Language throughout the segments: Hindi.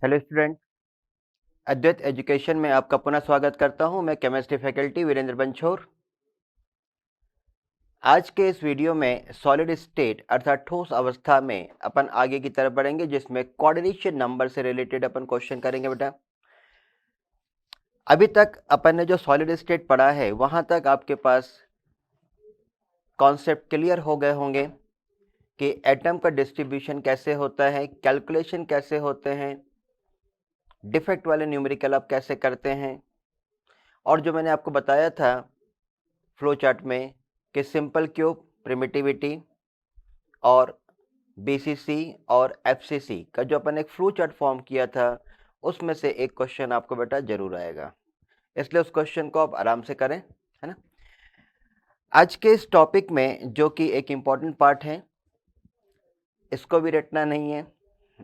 हेलो स्टूडेंट, अद्वैत एजुकेशन में आपका पुनः स्वागत करता हूं। मैं केमिस्ट्री फैकल्टी वीरेंद्र बंछोर। आज के इस वीडियो में सॉलिड स्टेट अर्थात ठोस अवस्था में अपन आगे की तरफ बढ़ेंगे, जिसमें कोऑर्डिनेशन नंबर से रिलेटेड अपन क्वेश्चन करेंगे। बेटा, अभी तक अपन ने जो सॉलिड स्टेट पढ़ा है वहां तक आपके पास कॉन्सेप्ट क्लियर हो गए होंगे कि एटम का डिस्ट्रीब्यूशन कैसे होता है, कैलकुलेशन कैसे होते हैं, डिफेक्ट वाले न्यूमेरिकल आप कैसे करते हैं, और जो मैंने आपको बताया था फ्लो चार्ट में कि सिंपल क्यूब, प्रिमिटिविटी और बीसीसी और एफसीसी का जो अपन एक फ्लो चार्ट फॉर्म किया था, उसमें से एक क्वेश्चन आपको बेटा जरूर आएगा, इसलिए उस क्वेश्चन को आप आराम से करें, है ना। आज के इस टॉपिक में जो कि एक इम्पॉर्टेंट पार्ट है, इसको भी रटना नहीं है,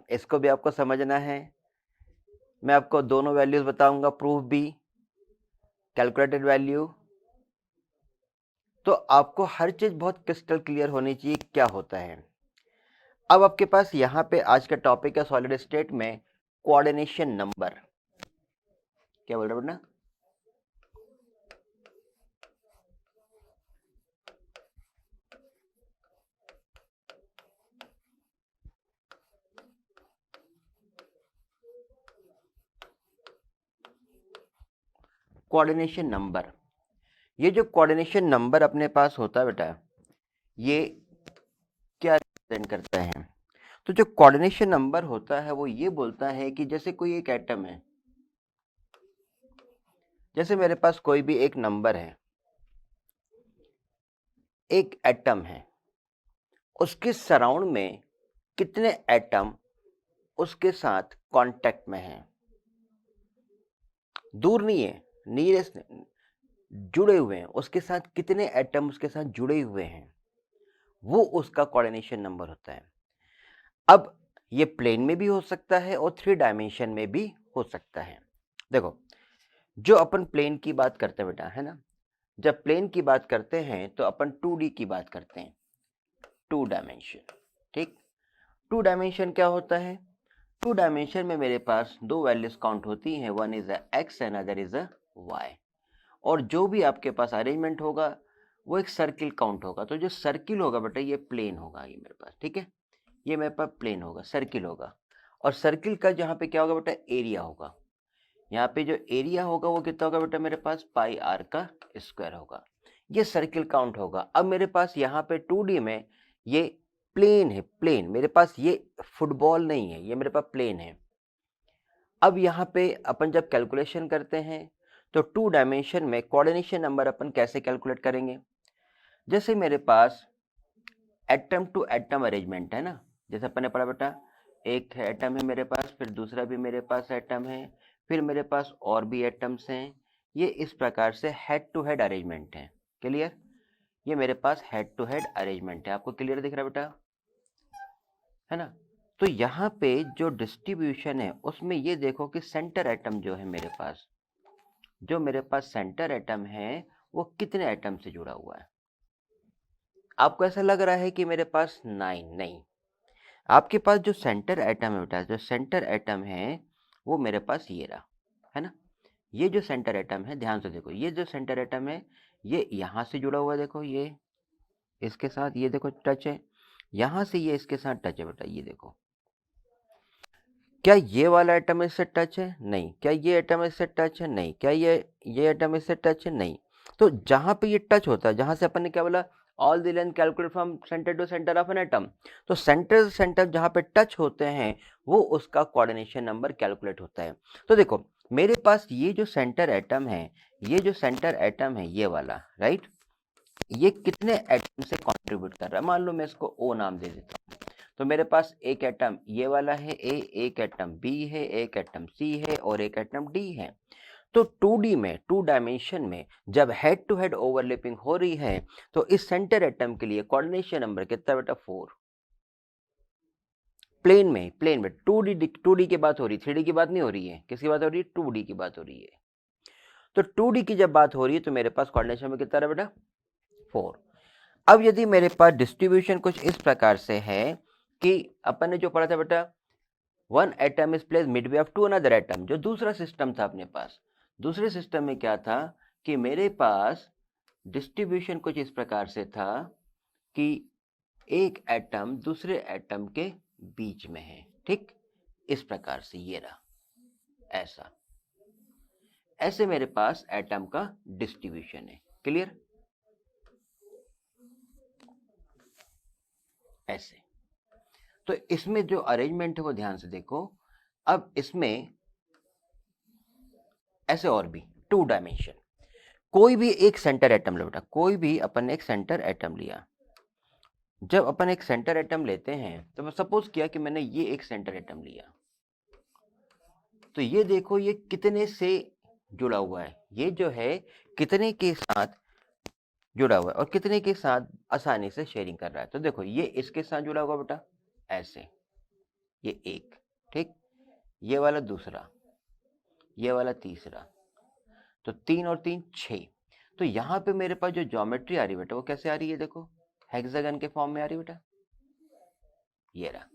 इसको भी आपको समझना है। मैं आपको दोनों वैल्यूज बताऊंगा, प्रूफ भी, कैलकुलेटेड वैल्यू। तो आपको हर चीज बहुत क्रिस्टल क्लियर होनी चाहिए क्या होता है। अब आपके पास यहाँ पे आज का टॉपिक है सॉलिड स्टेट में कोऑर्डिनेशन नंबर। क्या बोल रहे बेटा? कोऑर्डिनेशन नंबर, ये जो कोऑर्डिनेशन नंबर अपने पास होता है बेटा, ये क्या रिप्रेजेंट करता है? तो जो कोऑर्डिनेशन नंबर होता है वो ये बोलता है कि जैसे कोई एक एटम है, जैसे मेरे पास कोई भी एक नंबर है, एक एटम है, उसके सराउंड में कितने एटम उसके साथ कांटेक्ट में हैं, दूर नहीं है, नियरेस्ट, जुड़े हुए हैं, उसके साथ कितने एटम उसके साथ जुड़े हुए हैं, वो उसका कोऑर्डिनेशन नंबर होता है। अब ये प्लेन में भी हो सकता है और 3 डायमेंशन में भी हो सकता है। देखो, जो अपन प्लेन की बात करते हैं बेटा, है ना, जब प्लेन की बात करते हैं तो अपन 2D की बात करते हैं, 2 डायमेंशन। ठीक, 2 डायमेंशन क्या होता है? 2 डायमेंशन में मेरे पास दो वैल्यूज काउंट होती हैं, one is a X and other is a Y, और जो भी आपके पास अरेंजमेंट होगा वो एक सर्किल काउंट होगा। तो जो सर्किल होगा बेटा, ये प्लेन होगा, ये मेरे पास, ठीक है, ये मेरे पास प्लेन होगा, सर्किल होगा। और सर्किल का जहाँ पे क्या होगा बेटा, एरिया होगा। यहाँ पे जो एरिया होगा वो कितना होगा बेटा, मेरे पास पाई आर का स्क्वायर होगा। ये सर्किल काउंट होगा। अब मेरे पास यहाँ पे 2D में ये प्लेन है, प्लेन मेरे पास, ये फुटबॉल नहीं है, ये मेरे पास प्लेन है। अब यहाँ पे अपन जब कैलकुलेशन करते हैं तो 2 डायमेंशन में कोऑर्डिनेशन नंबर अपन कैसे कैलकुलेट करेंगे? जैसे मेरे पास एटम टू एटम अरेंजमेंट है ना, जैसे अपन ने पढ़ा बेटा, एक एटम है मेरे पास, फिर दूसरा भी मेरे पास एटम है, फिर मेरे पास और भी एटम्स हैं। ये इस प्रकार से हेड टू हेड अरेंजमेंट है। क्लियर? ये मेरे पास हेड टू हेड अरेंजमेंट है। आपको क्लियर दिख रहा है बेटा, है ना? तो यहाँ पे जो डिस्ट्रीब्यूशन है उसमें ये देखो कि सेंटर एटम जो है मेरे पास, जो मेरे पास सेंटर एटम है वो कितने एटम से जुड़ा हुआ है? आपको ऐसा लग रहा है कि मेरे पास 9, नहीं, आपके पास जो सेंटर एटम है बेटा, जो सेंटर एटम है वो मेरे पास ये रहा, है ना। ये जो सेंटर एटम है, ध्यान से देखो, ये जो सेंटर एटम है ये यहाँ से जुड़ा हुआ है, देखो ये इसके साथ, ये देखो टच है, यहाँ से ये इसके साथ टच है बेटा, ये देखो। क्या ये वाला एटम इससे टच है? नहीं। क्या ये एटम इससे टच है? नहीं। क्या ये एटम इससे टच है? नहीं। तो जहां पे ये टच होता है, जहां से अपन ने क्या बोला, all the length calculate from centre to centre of an atom, तो सेंटर सेंटर जहां पे टच होते हैं वो उसका कोऑर्डिनेशन नंबर कैलकुलेट होता है। तो देखो, मेरे पास ये जो सेंटर एटम है, ये जो सेंटर एटम है ये वाला, राइट, ये कितने एटम से कंट्रीब्यूट कर रहा है? मान लो मैं इसको ओ नाम दे देता हूँ। तो मेरे पास एक एटम ये वाला है ए, एक एटम बी है, एक एटम सी है और एक एटम डी है। तो 2D में, 2 डायमेंशन में जब हेड टू हेड ओवरलैपिंग हो रही है तो इस सेंटर एटम के लिए कोऑर्डिनेशन नंबर कितना बेटा? 4। प्लेन में 2D की बात हो रही, 3D की बात नहीं हो रही है। किसकी बात हो रही है? 2D की बात हो रही है। तो 2D की जब बात हो रही है तो मेरे पास कोऑर्डिनेशन नंबर कितना रहा बेटा? 4। अब यदि मेरे पास डिस्ट्रीब्यूशन कुछ इस प्रकार से है कि अपन ने जो पढ़ा था बेटा, one atom is place midway of two another atom. जो दूसरा सिस्टम था अपने पास, दूसरे सिस्टम में क्या था कि मेरे पास डिस्ट्रीब्यूशन कुछ इस प्रकार से था कि एक एटम दूसरे एटम के बीच में है, ठीक, इस प्रकार से ये रहा, ऐसा, ऐसे मेरे पास एटम का डिस्ट्रीब्यूशन है। क्लियर? ऐसे। तो इसमें जो अरेंजमेंट है वो ध्यान से देखो। अब इसमें ऐसे और भी टू डायमेंशन, कोई भी एक सेंटर एटम लो बेटा, कोई भी अपन एक सेंटर एटम लिया। जब अपन एक सेंटर एटम लेते हैं तो मैं सपोज किया कि मैंने ये एक सेंटर एटम लिया, तो ये देखो ये कितने से जुड़ा हुआ है, ये जो है कितने के साथ जुड़ा हुआ है और कितने के साथ आसानी से शेयरिंग कर रहा है। तो देखो ये इसके साथ जुड़ा हुआ बेटा, ऐसे, ये एक, ठीक, ये वाला दूसरा, ये वाला तीसरा, तो 3 और 3 6। तो यहाँ पे मेरे पास जो ज्योमेट्री आ रही है बेटा वो कैसे आ रही है, देखो हेक्सागन के फॉर्म में आ रही है बेटा, ये रहा,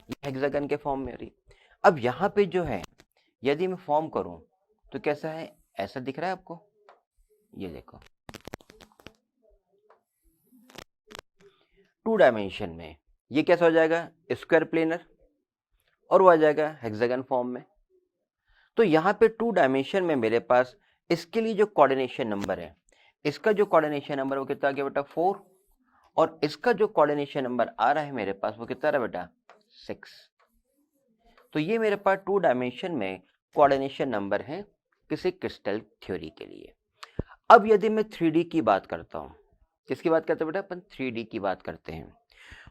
ये हेक्सागन के फॉर्म में आ रही। अब यहाँ पे जो है यदि मैं फॉर्म करूं तो कैसा है, ऐसा दिख रहा है आपको, ये देखो टू डायमेंशन में ये कैसा हो जाएगा, स्क्वायर प्लेनर, और वो आ जाएगा हेक्सागन फॉर्म में। तो यहाँ पे टू डायमेंशन में मेरे पास इसके लिए जो कोऑर्डिनेशन नंबर है, इसका जो कोऑर्डिनेशन नंबर वो कितना आ गया बेटा 4, और इसका जो कोऑर्डिनेशन नंबर आ रहा है मेरे पास वो कितना रहा बेटा 6। तो ये मेरे पास टू डायमेंशन में कोऑर्डिनेशन नंबर है किसी क्रिस्टल थ्योरी के लिए। अब यदि मैं 3D की बात करता हूँ, किसकी बात करते हैं बेटा, अपन 3D की बात करते हैं।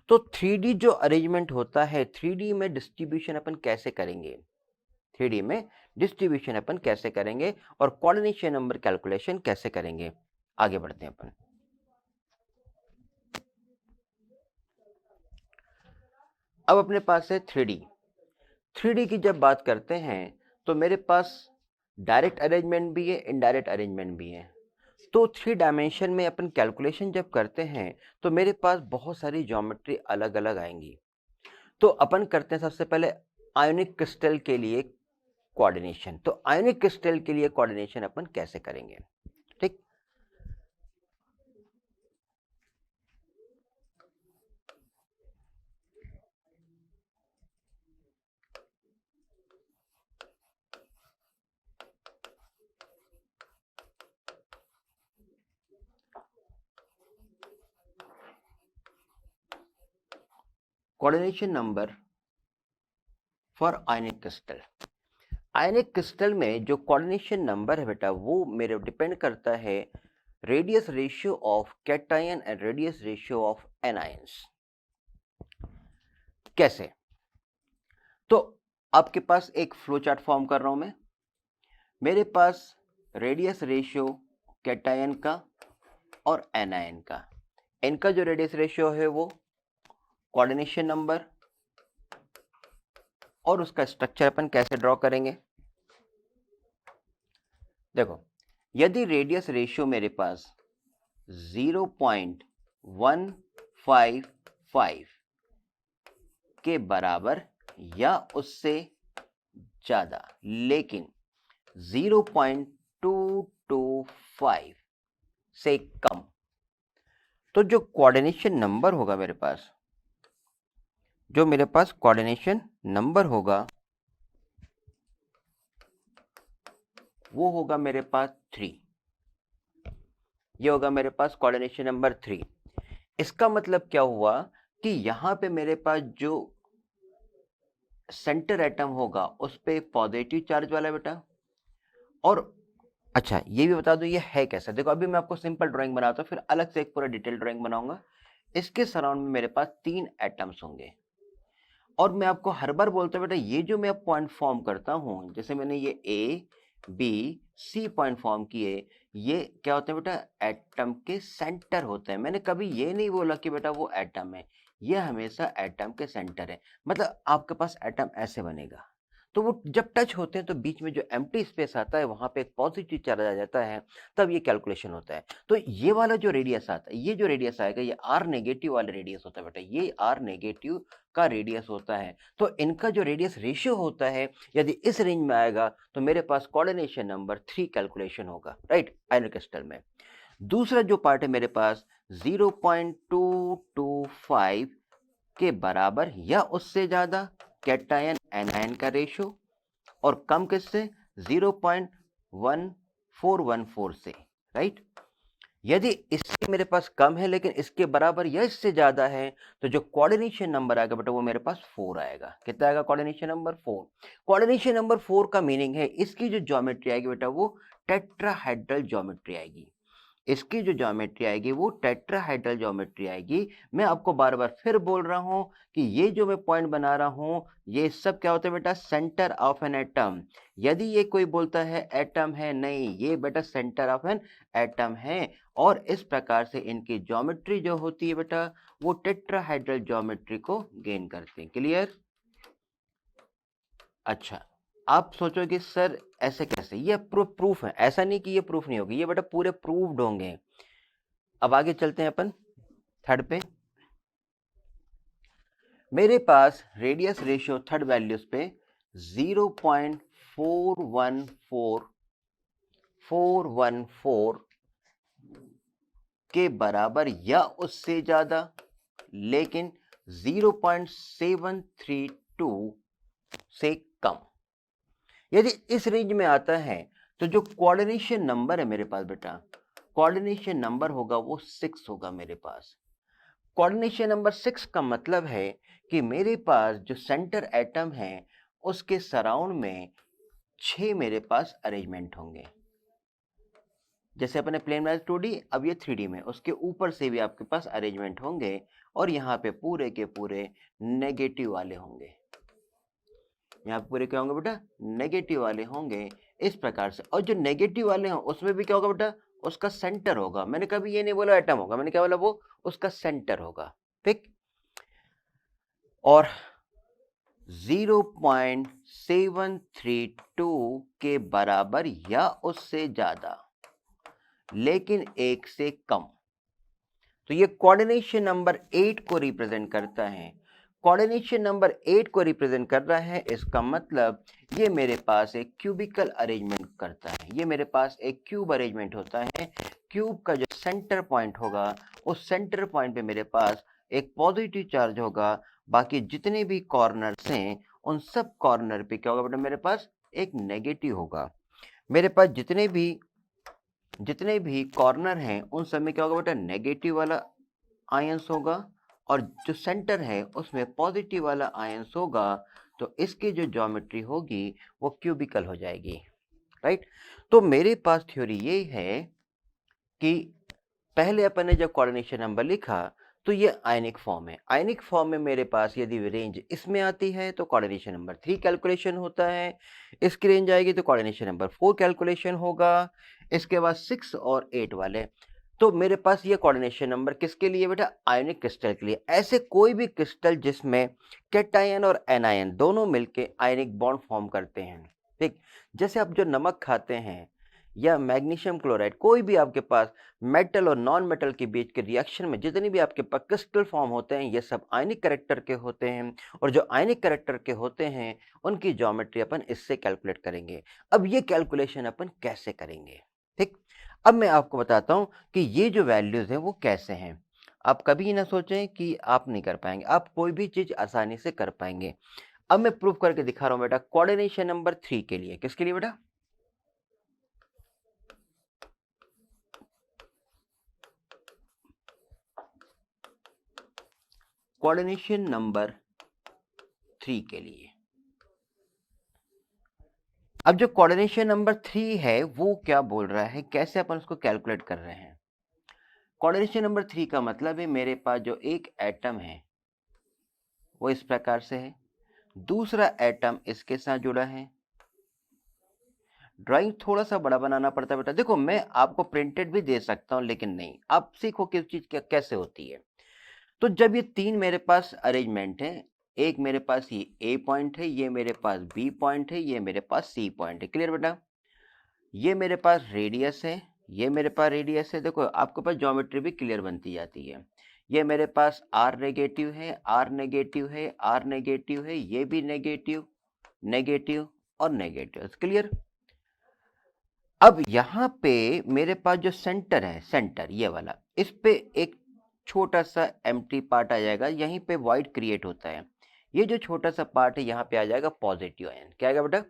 तो 3D जो अरेंजमेंट होता है, 3D में डिस्ट्रीब्यूशन अपन कैसे करेंगे, 3D में डिस्ट्रीब्यूशन अपन कैसे करेंगे और कोऑर्डिनेशन नंबर कैलकुलेशन कैसे करेंगे, आगे बढ़ते हैं अपन। अब अपने पास है 3D। 3D की जब बात करते हैं तो मेरे पास डायरेक्ट अरेंजमेंट भी है, इनडायरेक्ट अरेंजमेंट भी है। तो 3 डायमेंशन में अपन कैलकुलेशन जब करते हैं तो मेरे पास बहुत सारी ज्योमेट्री अलग अलग आएंगी। तो अपन करते हैं सबसे पहले आयोनिक क्रिस्टल के लिए कोऑर्डिनेशन। तो आयोनिक क्रिस्टल के लिए कोऑर्डिनेशन अपन कैसे करेंगे, ठीक। Coordination number for ionic crystal. Ionic crystal में जो कोऑर्डिनेशन नंबर है बेटा वो मेरे डिपेंड करता है radius ratio of cation and radius ratio of anions. कैसे, तो आपके पास एक फ्लो चार्ट फॉर्म कर रहा हूं मैं, मेरे पास रेडियस रेशियो कैटायन का और एनायन का, इनका जो रेडियस रेशियो है वो कोऑर्डिनेशन नंबर, और उसका स्ट्रक्चर अपन कैसे ड्रॉ करेंगे। देखो यदि रेडियस रेशियो मेरे पास 0.155 के बराबर या उससे ज्यादा, लेकिन 0.225 से कम, तो जो कोऑर्डिनेशन नंबर होगा मेरे पास, जो मेरे पास कोऑर्डिनेशन नंबर होगा वो होगा मेरे पास 3। ये होगा मेरे पास कोऑर्डिनेशन नंबर 3। इसका मतलब क्या हुआ कि यहां पे मेरे पास जो सेंटर एटम होगा उस पे पॉजिटिव चार्ज वाला बेटा। और अच्छा ये भी बता दो ये है कैसा, देखो अभी मैं आपको सिंपल ड्राइंग बनाता हूँ, फिर अलग से एक पूरा डिटेल ड्राइंग बनाऊंगा। इसके सराउंड में मेरे पास 3 एटम्स होंगे, और मैं आपको हर बार बोलता हूँ बेटा ये जो मैं पॉइंट फॉर्म करता हूँ, जैसे मैंने ये A B C point form किए, ये क्या होते हैं बेटा, एटम के सेंटर होते हैं। मैंने कभी ये नहीं बोला कि बेटा वो एटम है, ये हमेशा एटम के सेंटर है। मतलब आपके पास एटम ऐसे बनेगा, तो वो जब टच होते हैं तो बीच में जो एम्प्टी स्पेस आता है वहां पे एक पॉजिटिव चार्ज आ जाता है, तब ये कैलकुलेशन होता है। तो ये वाला जो रेडियस आता है, ये जो रेडियस आएगा ये आर नेगेटिव वाला रेडियस होता है बेटा, ये आर नेगेटिव का रेडियस होता है। तो इनका जो रेडियस रेशियो होता है यदि इस रेंज में आएगा तो मेरे पास कोऑर्डिनेशन नंबर 3 कैलकुलेशन होगा, राइट, आयनिक क्रिस्टल में। दूसरा जो पार्ट है मेरे पास 0.225 के बराबर या उससे ज्यादा कैटायन एनायन का रेशियो, और कम किससे, 0.1414 से, राइट। यदि इससे मेरे पास कम है लेकिन इसके बराबर या इससे ज्यादा है तो जो कोऑर्डिनेशन नंबर आएगा बेटा वो मेरे पास 4 आएगा। कितना आएगा कोऑर्डिनेशन नंबर 4। कोऑर्डिनेशन नंबर 4 का मीनिंग है इसकी जो ज्योमेट्री आएगी बेटा वो टेट्राहेड्रल ज्योमेट्री आएगी। इसकी जो ज्योमेट्री आएगी वो टेट्राहेड्रल ज्योमेट्री आएगी। मैं आपको बार बार फिर बोल रहा हूं कि ये जो मैं पॉइंट बना रहा हूं ये सब क्या होता है बेटा, सेंटर ऑफ एन एटम। यदि ये कोई बोलता है एटम है, नहीं, ये बेटा सेंटर ऑफ एन एटम है। और इस प्रकार से इनकी ज्योमेट्री जो होती है बेटा वो टेट्राहेड्रल ज्योमेट्री को गेन करते हैं। क्लियर। अच्छा, आप सोचोगे सर ऐसे कैसे, ये प्रूफ है, ऐसा नहीं कि ये प्रूफ नहीं होगी, ये बेटा पूरे प्रूव्ड होंगे। अब आगे चलते हैं अपन थर्ड पे। मेरे पास रेडियस रेशियो थर्ड वैल्यूज पे 0.414 के बराबर या उससे ज्यादा लेकिन 0.732 से कम। यदि इस रेंज में आता है तो जो कोऑर्डिनेशन नंबर है मेरे पास बेटा, कोऑर्डिनेशन नंबर होगा वो 6 होगा मेरे पास। कोऑर्डिनेशन नंबर 6 का मतलब है कि मेरे पास जो सेंटर एटम है उसके सराउंड में 6 मेरे पास अरेंजमेंट होंगे। जैसे अपने प्लेन में 2D, अब ये 3D में, उसके ऊपर से भी आपके पास अरेंजमेंट होंगे और यहाँ पे पूरे के पूरे नेगेटिव वाले होंगे। यहाँ पे पूरे क्या होंगे बेटा, नेगेटिव वाले होंगे इस प्रकार से। और जो नेगेटिव वाले हैं उसमें भी क्या होगा बेटा, उसका सेंटर होगा। मैंने कभी ये नहीं बोला एटम होगा, मैंने क्या बोला, वो उसका सेंटर होगा, ठीक। और 0.732 के बराबर या उससे ज्यादा लेकिन 1 से कम। तो ये कोऑर्डिनेशन नंबर 8 को रिप्रेजेंट करता है। कोऑर्डिनेशन नंबर 8 को रिप्रेजेंट कर रहा है, इसका मतलब ये मेरे पास एक क्यूबिकल अरेंजमेंट करता है। ये मेरे पास एक क्यूब अरेंजमेंट होता है। क्यूब का जो सेंटर पॉइंट होगा उस सेंटर पॉइंट पे मेरे पास एक पॉजिटिव चार्ज होगा। बाकी जितने भी कॉर्नर्स हैं उन सब कॉर्नर पे क्या होगा बेटा, मेरे पास एक नेगेटिव होगा। मेरे पास जितने भी कॉर्नर हैं उन सब में क्या होगा बेटा, नेगेटिव वाला आयंस होगा और जो सेंटर है उसमें पॉजिटिव वाला आयंस होगा। तो इसकी जो ज्योमेट्री होगी वो क्यूबिकल हो जाएगी, राइट। तो मेरे पास थ्योरी ये है कि पहले अपन ने जब कोऑर्डिनेशन नंबर लिखा तो ये आयनिक फॉर्म है। आयनिक फॉर्म में मेरे पास यदि रेंज इसमें आती है तो कोऑर्डिनेशन नंबर 3 कैलकुलेशन होता है। इसकी रेंज आएगी तो कोऑर्डिनेशन नंबर 4 कैलकुलेशन होगा। इसके बाद 6 और 8 वाले, तो मेरे पास ये कोऑर्डिनेशन नंबर किसके लिए बेटा, आयनिक क्रिस्टल के लिए। ऐसे कोई भी क्रिस्टल जिसमें कैटायन और एनायन दोनों मिलके आयनिक बॉन्ड फॉर्म करते हैं, ठीक। जैसे आप जो नमक खाते हैं या मैग्नीशियम क्लोराइड, कोई भी आपके पास मेटल और नॉन मेटल के बीच के रिएक्शन में जितने भी आपके पास क्रिस्टल फॉर्म होते हैं ये सब आयनिक कैरेक्टर के होते हैं। और जो आयनिक कैरेक्टर के होते हैं उनकी ज्योमेट्री अपन इससे कैलकुलेट करेंगे। अब ये कैलकुलेशन अपन कैसे करेंगे, ठीक। अब मैं आपको बताता हूं कि ये जो वैल्यूज हैं वो कैसे हैं। आप कभी ना सोचें कि आप नहीं कर पाएंगे, आप कोई भी चीज आसानी से कर पाएंगे। अब मैं प्रूफ करके दिखा रहा हूं बेटा कोऑर्डिनेशन नंबर 3 के लिए। किसके लिए बेटा, कोऑर्डिनेशन नंबर 3 के लिए। अब जो कोऑर्डिनेशन नंबर 3 है वो क्या बोल रहा है, कैसे अपन उसको कैलकुलेट कर रहे हैं। कोऑर्डिनेशन नंबर 3 का मतलब है मेरे पास जो एक एटम है वो इस प्रकार से है, दूसरा एटम इसके साथ जुड़ा है। ड्राइंग थोड़ा सा बड़ा बनाना पड़ता है बेटा। देखो मैं आपको प्रिंटेड भी दे सकता हूं लेकिन नहीं, आप सीखो किस चीज कैसे होती है। तो जब ये 3 मेरे पास अरेंजमेंट है, एक मेरे पास ये ए पॉइंट है, ये मेरे पास बी पॉइंट है, ये मेरे पास सी पॉइंट है। क्लियर बेटा, ये मेरे पास रेडियस है, ये मेरे पास रेडियस है। देखो आपके पास ज्योमेट्री भी क्लियर बनती जाती है। ये मेरे पास आर नेगेटिव है, आर नेगेटिव है, आर नेगेटिव है, ये भी नेगेटिव, नेगेटिव और नेगेटिव। क्लियर? अब यहाँ पे मेरे पास जो सेंटर है, सेंटर ये वाला, इस पे एक छोटा सा एम्प्टी पार्ट आ जाएगा, यहीं पे वॉइड क्रिएट होता है। ये जो छोटा सा पार्ट है यहाँ पे आ जाएगा पॉजिटिव आयन। क्या आएगा बेटा?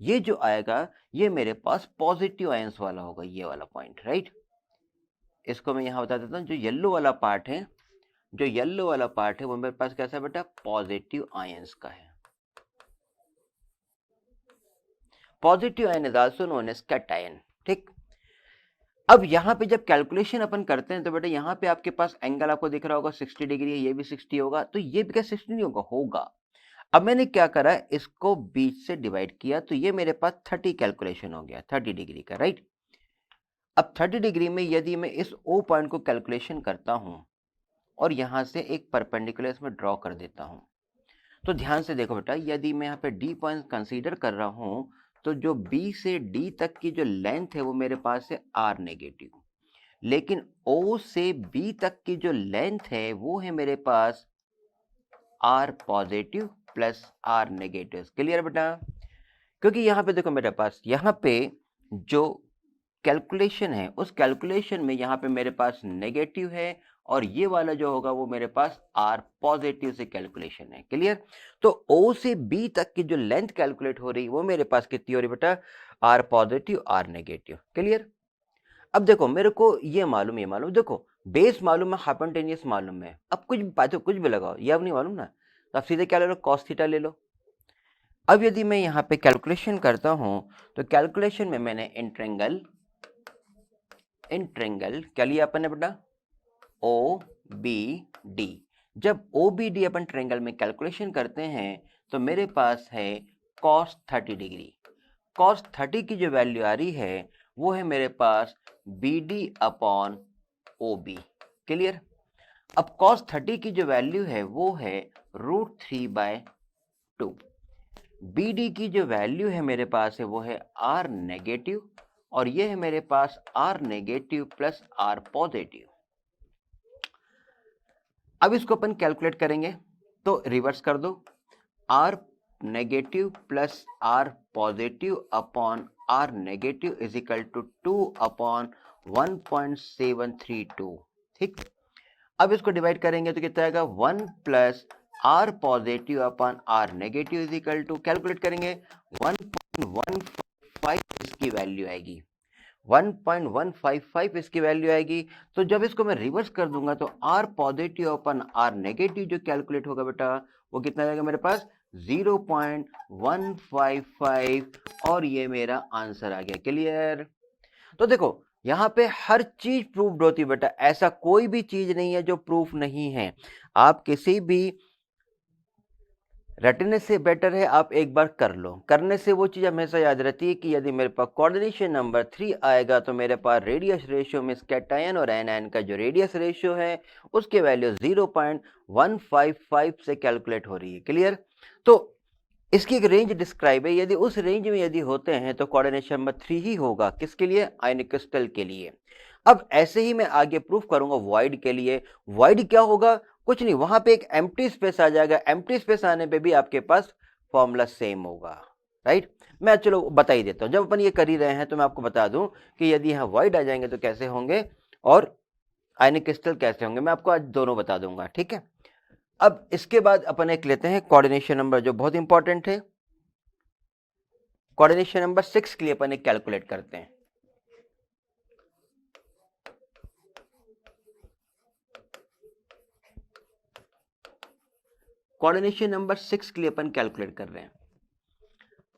ये जो आएगा ये मेरे पास पॉजिटिव आयंस वाला होगा, ये वाला पॉइंट, राइट। इसको मैं यहाँ बता देता हूँ, जो येलो वाला पार्ट है, जो येलो वाला पार्ट है वो मेरे पास कैसा बेटा? पॉजिटिव आयंस का है। Positive ion is also known as cation, ठीक। अब यहाँ पे जब कैलकुलेशन अपन करते हैं तो बेटा यहाँ पे आपके पास एंगल आपको दिख रहा होगा 60 डिग्री है, ये भी 60 होगा, तो ये भी क्या 60 नहीं होगा? होगा। अब मैंने क्या करा, इसको बीच से डिवाइड किया, तो ये मेरे पास 30 कैलकुलेशन हो गया, 30 डिग्री का, राइट। अब 30 डिग्री में यदि मैं इस O पॉइंट को कैलकुलेशन करता हूं और यहां से एक परपेंडिकुलर इसमें ड्रॉ कर देता हूं, तो ध्यान से देखो बेटा, यदि मैं यहाँ पे D पॉइंट कंसीडर कर रहा हूं तो जो B से D तक की जो लेंथ है वो मेरे पास है R नेगेटिव, लेकिन O से B तक की जो लेंथ है वो है मेरे पास R positive plus R negative. Clear बेटा? क्योंकि यहाँ पे देखो मेरे पास यहाँ पे जो कैलकुलेशन है उस कैलकुलेशन में यहाँ पे मेरे पास नेगेटिव है और ये वाला जो होगा वो मेरे पास R पॉजिटिव से कैलकुलेशन है। क्लियर? तो O से B तक की जो लेंथ कैलकुलेट हो रही वो मेरे पास कितनी हो रही बेटा? R positive R negative. Clear? अब देखो मेरे को ये मालूम, ये मालूम, देखो बेस मालूम है, हाइपोटेन्यूस मालूम है, अब कुछ भी पाते कुछ भी लगाओ, ये अब नहीं मालूम ना, तो आप सीधे क्या ले लो? कॉस थीटा ले लो। अब यदि मैं यहाँ पे कैलकुलेशन करता हूं तो कैलकुलेशन में मैंने इन ट्रेंगल क्या लिया अपन ने बेटा? O B D. जब ओ बी डी अपन ट्रेंगल में कैलकुलेशन करते हैं तो मेरे पास है cos 30 डिग्री। cos 30 की जो वैल्यू आ रही है वो है मेरे पास B D upon O B. Clear? अब cos 30 की जो वैल्यू है वो है √3/2। बी डी की जो वैल्यू है मेरे पास है वो है आर नेगेटिव और ये है मेरे पास R negative plus R positive. अब इसको अपन कैलकुलेट करेंगे तो रिवर्स कर दो, R negative plus R positive upon R negative is equal to 2 upon 1.732। ठीक, अब इसको डिवाइड करेंगे तो कितना आएगा? 1 plus R positive upon R negative is equal to, calculate करेंगे 1.155 इसकी वैल्यू आएगी, 1.155 इसकी वैल्यू आएगी। तो जब इसको मैं रिवर्स कर दूंगा तो आर पॉजिटिव अपन आर नेगेटिव जो कैलकुलेट होगा बेटा वो कितना आएगा मेरे पास? 0.155 और ये मेरा आंसर आ गया। क्लियर? तो देखो यहाँ पे हर चीज प्रूव्ड होती है बेटा, ऐसा कोई भी चीज नहीं है जो प्रूफ नहीं है। आप किसी भी रटने से बेटर है आप एक बार कर लो, करने से वो चीज़ हमेशा याद रहती है कि यदि मेरे पास कोऑर्डिनेशन नंबर 3 आएगा तो मेरे पास रेडियस रेशियो में कैटायन और एनायन का जो रेडियस रेशियो है उसके वैल्यू 0.155 से कैलकुलेट हो रही है। क्लियर? तो इसकी एक रेंज डिस्क्राइब है, यदि उस रेंज में यदि होते हैं तो कोऑर्डिनेशन नंबर 3 ही होगा। किसके लिए? आयनिक क्रिस्टल के लिए। अब ऐसे ही मैं आगे प्रूफ करूंगा वॉइड के लिए। वॉइड क्या होगा? कुछ नहीं, वहां पे एक एम्प्टी स्पेस आ जाएगा, एम्प्टी स्पेस आने पे भी आपके पास फॉर्मूला सेम होगा, राइट। मैं चलो बता ही देता हूं, जब अपन ये कर ही रहे हैं तो मैं आपको बता दूं कि यदि यहाँ वॉइड आ जाएंगे तो कैसे होंगे और आयनिक क्रिस्टल कैसे होंगे, मैं आपको आज दोनों बता दूंगा। ठीक है, अब इसके बाद अपन एक लेते हैं कोऑर्डिनेशन नंबर जो बहुत इंपॉर्टेंट है। कोऑर्डिनेशन नंबर 6 के लिए अपन एक कैलकुलेट करते हैं। कोऑर्डिनेशन नंबर 6 के लिए अपन कैलकुलेट कर रहे हैं।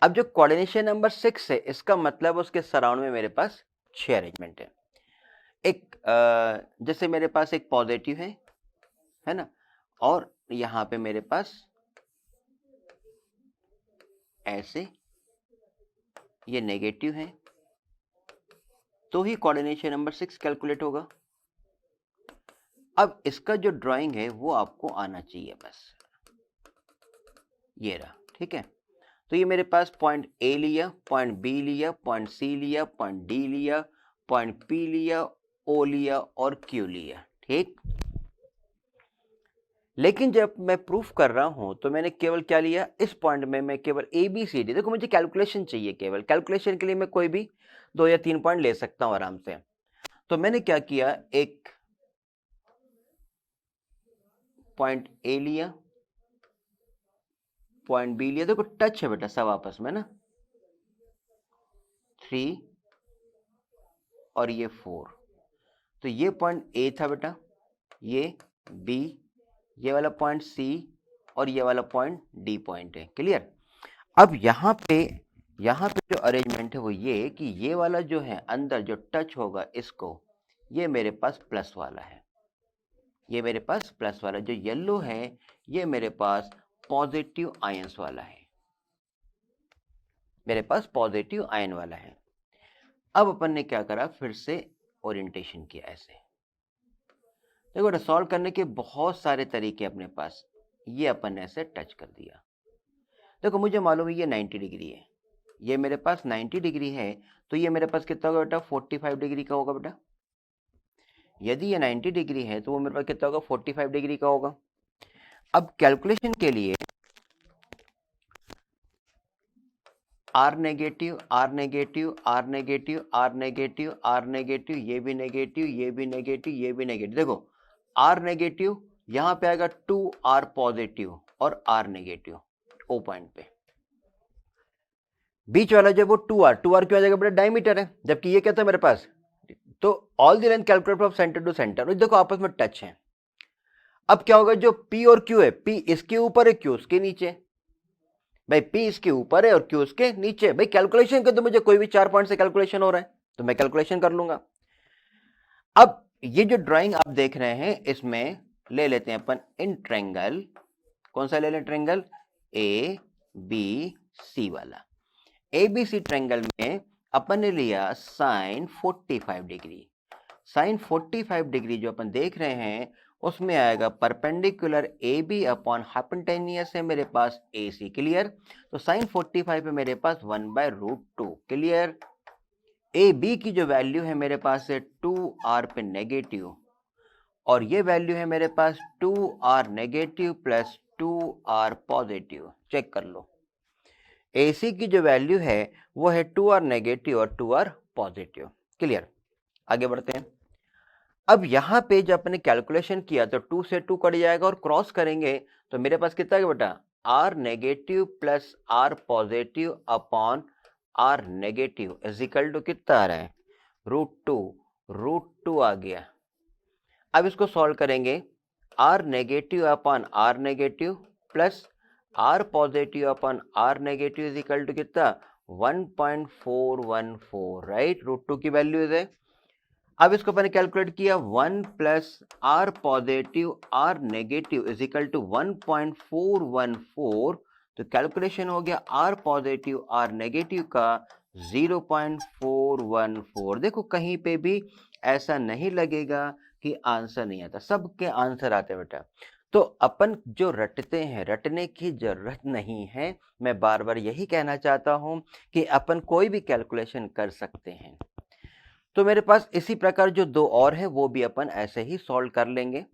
अब जो कोऑर्डिनेशन नंबर 6 है इसका मतलब उसके सराउंड में मेरे पास 6 अरेंजमेंट है। एक जैसे मेरे पास एक पॉजिटिव है ना, और यहां पे मेरे पास ऐसे ये नेगेटिव है, तो ही कोऑर्डिनेशन नंबर 6 कैलकुलेट होगा। अब इसका जो ड्राइंग है वो आपको आना चाहिए, बस ये रहा। ठीक है, तो ये मेरे पास पॉइंट ए लिया, पॉइंट बी लिया, पॉइंट सी लिया, पॉइंट डी लिया, पॉइंट पी लिया, ओ लिया और क्यू लिया। ठीक, लेकिन जब मैं प्रूफ कर रहा हूं तो मैंने केवल क्या लिया, इस पॉइंट में मैं केवल ABCD, देखो मुझे कैलकुलेशन चाहिए, केवल कैलकुलेशन के लिए मैं कोई भी 2 या 3 पॉइंट ले सकता हूं आराम से। तो मैंने क्या किया, एक पॉइंट A लिया, पॉइंट B लिया, देखो टच है बेटा सब आपस में ना, 3 और ये 4, तो ये पॉइंट A था बेटा, ये B, ये वाला पॉइंट C और ये वाला पॉइंट D पॉइंट है। क्लियर। अब यहाँ पे जो अरेंजमेंट है वो ये कि ये वाला जो है अंदर जो टच होगा इसको, ये मेरे पास प्लस वाला है, ये मेरे पास प्लस वाला, जो येलो है ये मेरे पास पॉजिटिव आयंस वाला है, मेरे पास पॉजिटिव आयन वाला है। अब अपन ने क्या करा, फिर से ओरिएंटेशन किया ऐसे। देखो बेटा सॉल्व करने के बहुत सारे तरीके अपने पास, ये अपन ने ऐसे टच कर दिया। देखो मुझे मालूम है ये 90 डिग्री है, ये मेरे पास 90 डिग्री है, तो ये मेरे पास कितना होगा बेटा, 45 डिग्री का होगा बेटा। यदि ये 90 डिग्री है तो वो मेरे पास कितना होगा, 45 डिग्री का होगा। अब कैलकुलेशन के लिए R negative, R negative, R negative, R negative, R negative, ये भी नेगेटिव, ये भी नेगेटिव, ये भी नेगेटिव। देखो आर नेगेटिव यहां पे आएगा 2R पॉजिटिव और आर नेगेटिव ओ पॉइंट पे, बीच वाला जो वो 2R क्यों आ जाएगा बेटा, डायमीटर है, जबकि ये क्या था मेरे पास, तो all the length calculate from centre to centre, देखो आपस में टच है। अब क्या होगा, जो P और Q है, P इसके ऊपर है, Q उसके नीचे, भाई P इसके ऊपर है और Q उसके नीचे। भाई कैलकुलेशन कर, तो मुझे कोई भी 4 पॉइंट से कैलकुलेशन हो रहा है तो मैं कैलकुलेशन कर लूंगा। अब ये जो ड्राइंग आप देख रहे हैं इसमें ले लेते हैं अपन इन ट्रायंगल, कौन सा ले लें ट्रायंगल, ABC वाला। ABC ट्रायंगल में अपन ने लिया साइन 45 डिग्री, साइन 45 डिग्री जो अपन देख रहे हैं उसमें आएगा परपेंडिकुलर AB अपॉन हाइपोटेन्यूस है मेरे पास AC। क्लियर। तो साइन 45 पे मेरे पास 1/√2। क्लियर। AB की जो वैल्यू है मेरे पास है 2R पे नेगेटिव, और ये वैल्यू है मेरे पास 2R negative plus 2R positive. Check कर लो, AC की जो वैल्यू है वो है 2R नेगेटिव और 2R पॉजिटिव। क्लियर। आगे बढ़ते हैं। अब यहां पे जब अपने कैलकुलेशन किया तो 2 से 2 कट जाएगा और क्रॉस करेंगे तो मेरे पास कितना है बेटा, R negative plus R positive upon R negative is equal to कितना आ रहा है, √2 आ गया। अब इसको सॉल्व करेंगे, R negative upon R negative plus R positive upon R negative is equal to कितना, 1.414, राइट। √2 की वैल्यू है। अब इसको मैंने कैलकुलेट किया, 1 plus R positive R negative is equal to 1.414, तो कैलकुलेशन हो गया R पॉजिटिव R नेगेटिव का 0.414। देखो कहीं पे भी ऐसा नहीं लगेगा कि आंसर नहीं आता, सबके आंसर आते बेटा। तो अपन जो रटते हैं, रटने की जरूरत नहीं है। मैं बार बार यही कहना चाहता हूं कि अपन कोई भी कैलकुलेशन कर सकते हैं। तो मेरे पास इसी प्रकार जो 2 और है वो भी अपन ऐसे ही सॉल्व कर लेंगे।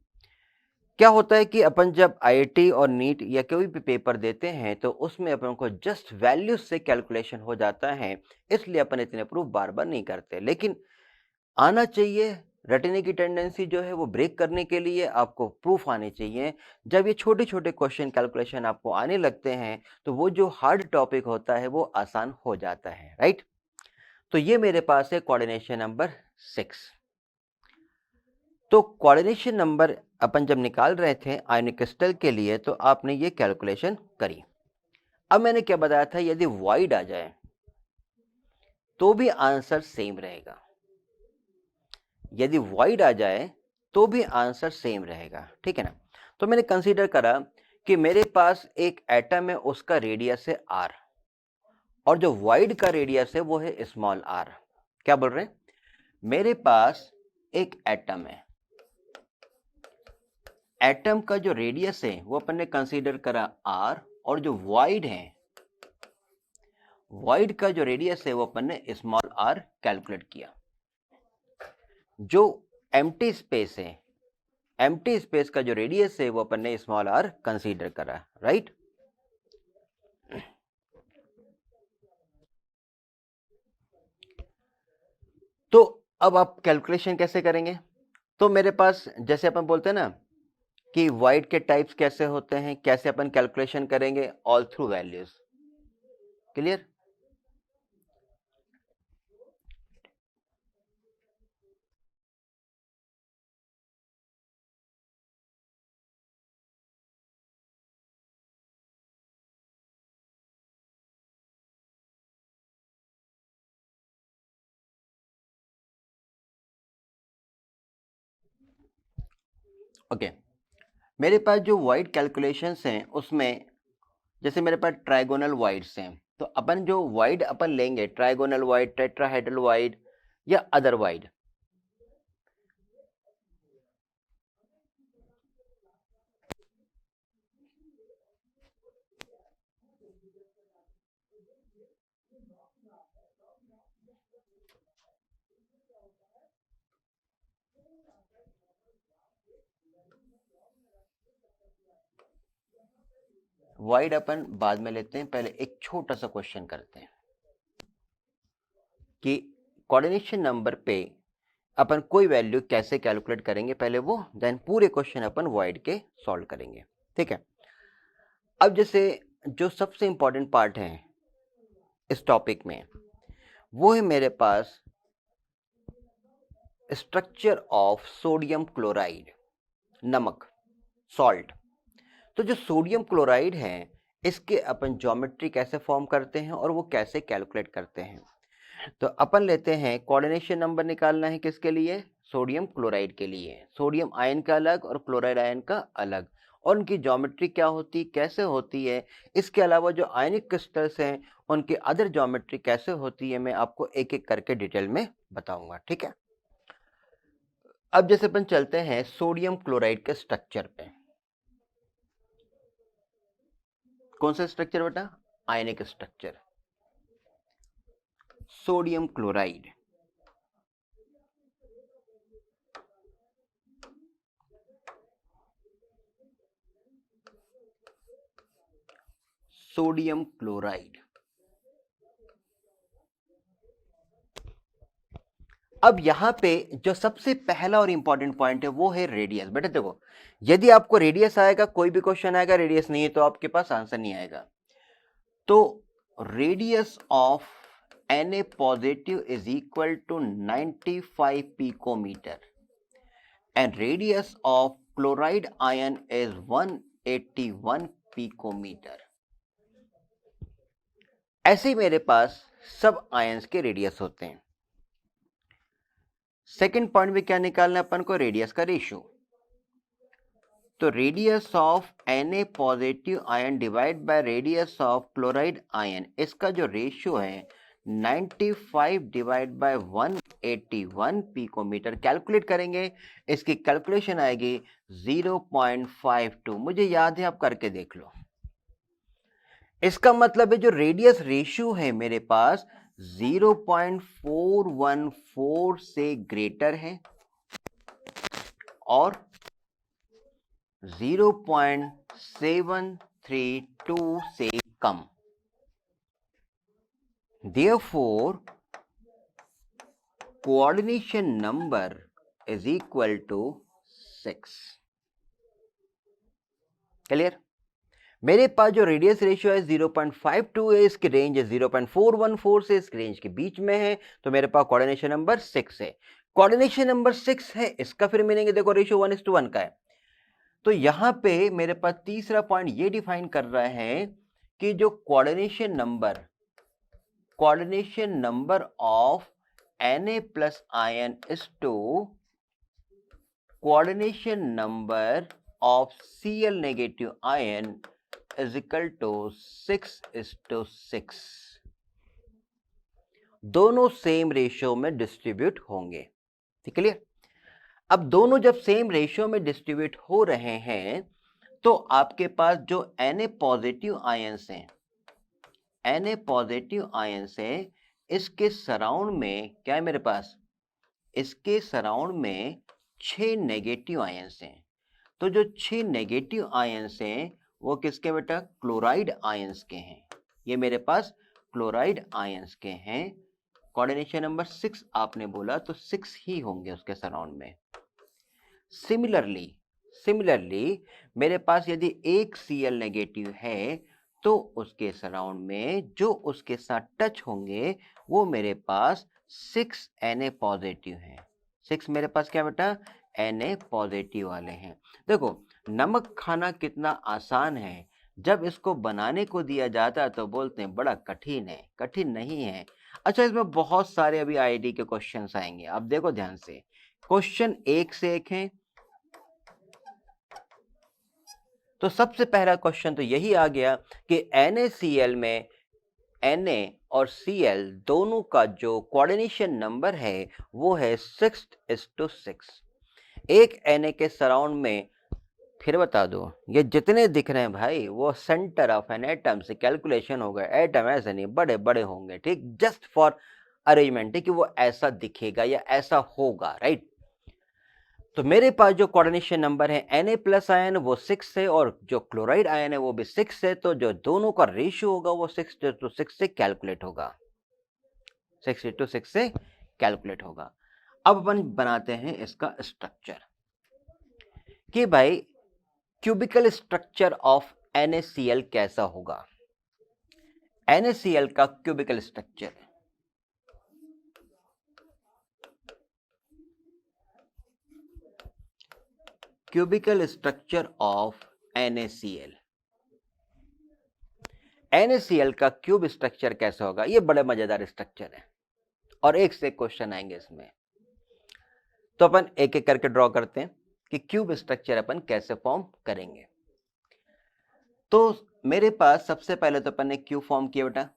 क्या होता है कि अपन जब IIT और नीट या कोई भी पेपर देते हैं तो उसमें अपन को जस्ट वैल्यूज से कैलकुलेशन हो जाता है, इसलिए अपन इतने प्रूफ बार बार नहीं करते। लेकिन आना चाहिए, रटने की टेंडेंसी जो है वो ब्रेक करने के लिए आपको प्रूफ आने चाहिए। जब ये छोटे छोटे क्वेश्चन कैलकुलेशन आपको आने लगते हैं तो वो जो हार्ड टॉपिक होता है वो आसान हो जाता है, राइट। तो ये मेरे पास है कोऑर्डिनेशन नंबर 6। तो कोऑर्डिनेशन नंबर अपन जब निकाल रहे थे आयनिक क्रिस्टल के लिए तो आपने ये कैलकुलेशन करी। अब मैंने क्या बताया था, यदि वॉइड आ जाए तो भी आंसर सेम रहेगा, यदि वॉइड आ जाए तो भी आंसर सेम रहेगा, ठीक है ना। तो मैंने कंसीडर करा कि मेरे पास एक एटम है, उसका रेडियस है r, और जो वॉइड का रेडियस है वो है स्मॉल r। क्या बोल रहे हैं, मेरे पास एक एटम है, एटम का जो रेडियस है वो अपन ने कंसीडर करा r, और जो वॉइड है, वॉइड का जो रेडियस है वो अपन ने स्मॉल r कैलकुलेट किया। जो एम्प्टी स्पेस है एम्प्टी स्पेस का जो रेडियस है वो अपन ने स्मॉल r कंसीडर करा, राइट। तो अब आप कैलकुलेशन कैसे करेंगे? तो मेरे पास जैसे अपन बोलते हैं ना कि वाइड के टाइप्स कैसे होते हैं, कैसे अपन कैलकुलेशन करेंगे, all through values. Clear? Okay मेरे पास जो वाइड कैलकुलेशंस हैं उसमें जैसे मेरे पास ट्राइगोनल वाइड्स हैं, तो अपन जो वाइड अपन लेंगे ट्राइगोनल वाइड, टेट्राहेड्रल वाइड या अदर वाइड, वाइड अपन बाद में लेते हैं, पहले एक छोटा सा क्वेश्चन करते हैं कि कोऑर्डिनेशन नंबर पे अपन कोई वैल्यू कैसे कैलकुलेट करेंगे, पहले वो, देन पूरे क्वेश्चन अपन वाइड के सॉल्व करेंगे, ठीक है। अब जैसे जो सबसे इंपॉर्टेंट पार्ट है इस टॉपिक में वो है मेरे पास स्ट्रक्चर ऑफ सोडियम क्लोराइड, नमक, सॉल्ट। तो जो सोडियम क्लोराइड है इसके अपन ज्योमेट्री कैसे फॉर्म करते हैं और वो कैसे कैलकुलेट करते हैं। तो अपन लेते हैं कोऑर्डिनेशन नंबर निकालना है किसके लिए, सोडियम क्लोराइड के लिए। सोडियम आयन का अलग और क्लोराइड आयन का अलग, और उनकी ज्योमेट्री क्या होती, कैसे होती है। इसके अलावा जो आयनिक क्रिस्टल्स हैं उनकी अदर ज्योमेट्री कैसे होती है, मैं आपको एक एक करके डिटेल में बताऊंगा, ठीक है। अब जैसे अपन चलते हैं सोडियम क्लोराइड के स्ट्रक्चर पे। कौन सा स्ट्रक्चर बेटा, ionic structure, sodium chloride. Sodium chloride. अब यहां पे जो सबसे पहला और इंपॉर्टेंट पॉइंट है वो है रेडियस। बेटा देखो, यदि आपको रेडियस आएगा, कोई भी क्वेश्चन आएगा, रेडियस नहीं है तो आपके पास आंसर नहीं आएगा। तो radius of Na positive is equal to 95 picometre and radius of chloride ion is 181 picometer। ऐसे ही मेरे पास सब आयंस के रेडियस होते हैं। सेकंड पॉइंट में क्या निकालना है अपन को, रेडियस का रेशियो। तो radius of Na positive ion divide by radius of chloride ion, इसका जो रेशियो है 95 डिवाइड बाय 181 पिकोमीटर। कैलकुलेट करेंगे, इसकी कैलकुलेशन आएगी 0.52। मुझे याद है, आप करके देख लो। इसका मतलब है जो रेडियस रेशियो है मेरे पास 0.414 से ग्रेटर है और 0.732 से कम। Therefore, coordination number is equal to 6। Clear? मेरे पास जो रेडियस रेशियो है 0.52 है, इसकी रेंज है 0.414 से, इस रेंज के बीच में है, तो मेरे पास कोऑर्डिनेशन नंबर 6 है। कोऑर्डिनेशन नंबर 6 है, इसका फिर मीनिंग देखो रेशियो 1:1 का है। तो यहां पे मेरे पास तीसरा पॉइंट ये डिफाइन कर रहा है कि जो coordination number of Na plus ion is to coordination number of Cl negative ion is equal to 6:6। दोनों सेम रेशियो में डिस्ट्रीब्यूट होंगे, ठीक है। अब दोनों जब सेम रेशियो में डिस्ट्रीब्यूट हो रहे हैं तो आपके पास जो Na पॉजिटिव आयंस हैं, Na पॉजिटिव आयंस है, इसके सराउंड में क्या है मेरे पास, इसके सराउंड में 6 नेगेटिव आयंस हैं। तो जो 6 नेगेटिव आयंस हैं वो किसके बेटा? क्लोराइड आयंस के हैं। ये मेरे पास क्लोराइड आयंस के हैं। कोऑर्डिनेशन नंबर 6 आपने बोला तो 6 ही होंगे उसके सराउंड में। सिमिलरली मेरे पास यदि एक Cl नेगेटिव है तो उसके सराउंड में जो उसके साथ टच होंगे वो मेरे पास 6 Na पॉजिटिव हैं। 6 मेरे पास क्या बेटा? Na पॉजिटिव वाले हैं। देखो नमक खाना कितना आसान है, जब इसको बनाने को दिया जाता है तो बोलते हैं बड़ा कठिन है। कठिन नहीं है। अच्छा, इसमें बहुत सारे अभी आईडी के क्वेश्चंस आएंगे। अब देखो ध्यान से, क्वेश्चन एक से एक है। तो सबसे पहला क्वेश्चन तो यही आ गया कि NaCl में Na और Cl दोनों का जो कोऑर्डिनेशन नंबर है वो है 6:6। एक Na के सराउंड में, फिर बता दो, ये जितने दिख रहे हैं भाई वो सेंटर ऑफ एन एटम से कैलकुलेशन होगा। एटम ऐसे नहीं, बड़े बड़े होंगे, ठीक, जस्ट फॉर अरेंजमेंट है कि वो ऐसा दिखेगा या ऐसा होगा, राइट। तो मेरे पास जो कोऑर्डिनेशन नंबर है Na प्लस आयन वो 6 है और जो क्लोराइड आयन है वो भी 6 है। तो जो दोनों का रेशियो होगा वो 6:6 से कैलकुलेट होगा। 6:6 से कैलकुलेट होगा। अब अपन बनाते हैं इसका स्ट्रक्चर कि भाई क्यूबिकल स्ट्रक्चर ऑफ NaCl कैसा होगा। NaCl का cubical structure, cubical structure of NaCl। NaCl का क्यूब स्ट्रक्चर कैसा होगा? ये बड़े मजेदार स्ट्रक्चर है और एक से एक क्वेश्चन आएंगे इसमें। तो अपन एक एक करके ड्रॉ करते हैं कि क्यूब स्ट्रक्चर अपन कैसे फॉर्म करेंगे। तो मेरे पास सबसे पहले तो अपन ने क्यूब फॉर्म किया बेटा।